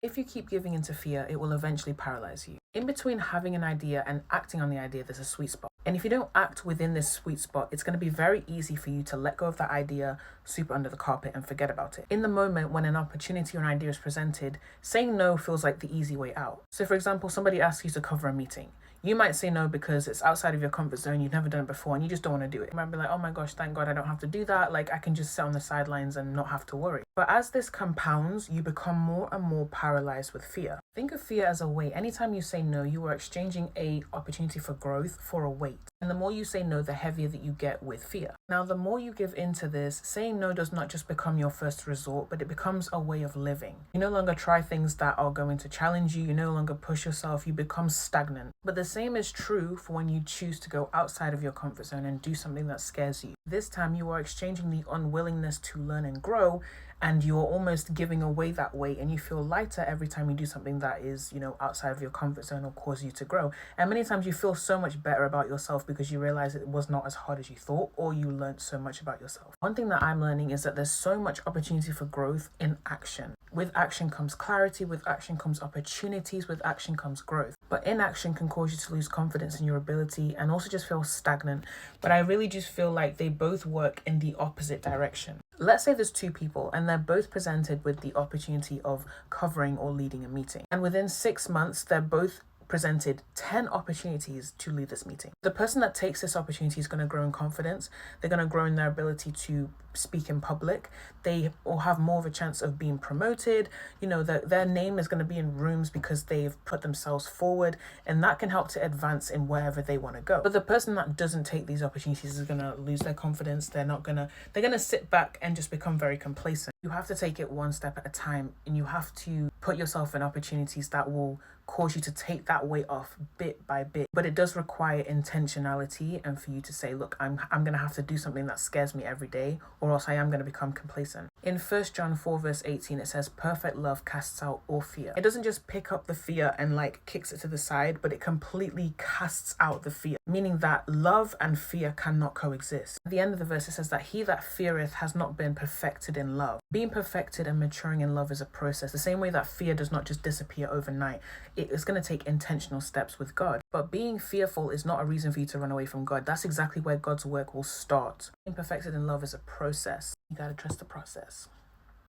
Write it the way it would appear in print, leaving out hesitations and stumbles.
If you keep giving into fear, it will eventually paralyze you. In between having an idea and acting on the idea, there's a sweet spot. And if you don't act within this sweet spot, it's going to be very easy for you to let go of that idea, sweep it under the carpet, and forget about it. In the moment when an opportunity or an idea is presented, saying no feels like the easy way out. So for example, somebody asks you to cover a meeting. You might say no because it's outside of your comfort zone, you've never done it before, and you just don't want to do it. You might be like, oh my gosh, thank God I don't have to do that. Like, I can just sit on the sidelines and not have to worry. But as this compounds, you become more and more paralyzed with fear. Think of fear as a weight. Anytime you say no, you are exchanging a opportunity for growth for a weight. And the more you say no, the heavier that you get with fear. Now, the more you give into this, saying no does not just become your first resort, but it becomes a way of living. You no longer try things that are going to challenge you. You no longer push yourself. You become stagnant. But the same is true for when you choose to go outside of your comfort zone and do something that scares you. This time you are exchanging the unwillingness to learn and grow, and you're almost giving away that weight, and you feel lighter every time you do something that is, outside of your comfort zone or cause you to grow. And many times you feel so much better about yourself because you realize it was not as hard as you thought, or you learned so much about yourself. One thing that I'm learning is that there's so much opportunity for growth in action. With action comes clarity, with action comes opportunities, with action comes growth. But inaction can cause you to lose confidence in your ability and also just feel stagnant. But I really just feel like they both work in the opposite direction. Let's say there's two people and they're both presented with the opportunity of covering or leading a meeting. And within 6 months, they're both presented 10 opportunities to lead this meeting. The person that takes this opportunity is going to grow in confidence. They're going to grow in their ability to speak in public. They will have more of a chance of being promoted. Their name is going to be in rooms because they've put themselves forward, and that can help to advance in wherever they want to go. But the person that doesn't take these opportunities is going to lose their confidence. They're going to sit back and just become very complacent. You have to take it one step at a time, and you have to put yourself in opportunities that will cause you to take that weight off bit by bit. But it does require intentionality, and for you to say, look, I'm going to have to do something that scares me every day, or else I am going to become complacent. In 1 John 4 verse 18, it says, perfect love casts out all fear. It doesn't just pick up the fear and kicks it to the side, but it completely casts out the fear, meaning that love and fear cannot coexist. At the end of the verse, it says that he that feareth has not been perfected in love. Being perfected and maturing in love is a process. The same way that fear does not just disappear overnight. It is going to take intentional steps with God. But being fearful is not a reason for you to run away from God. That's exactly where God's work will start. Being perfected in love is a process. You got to trust the process.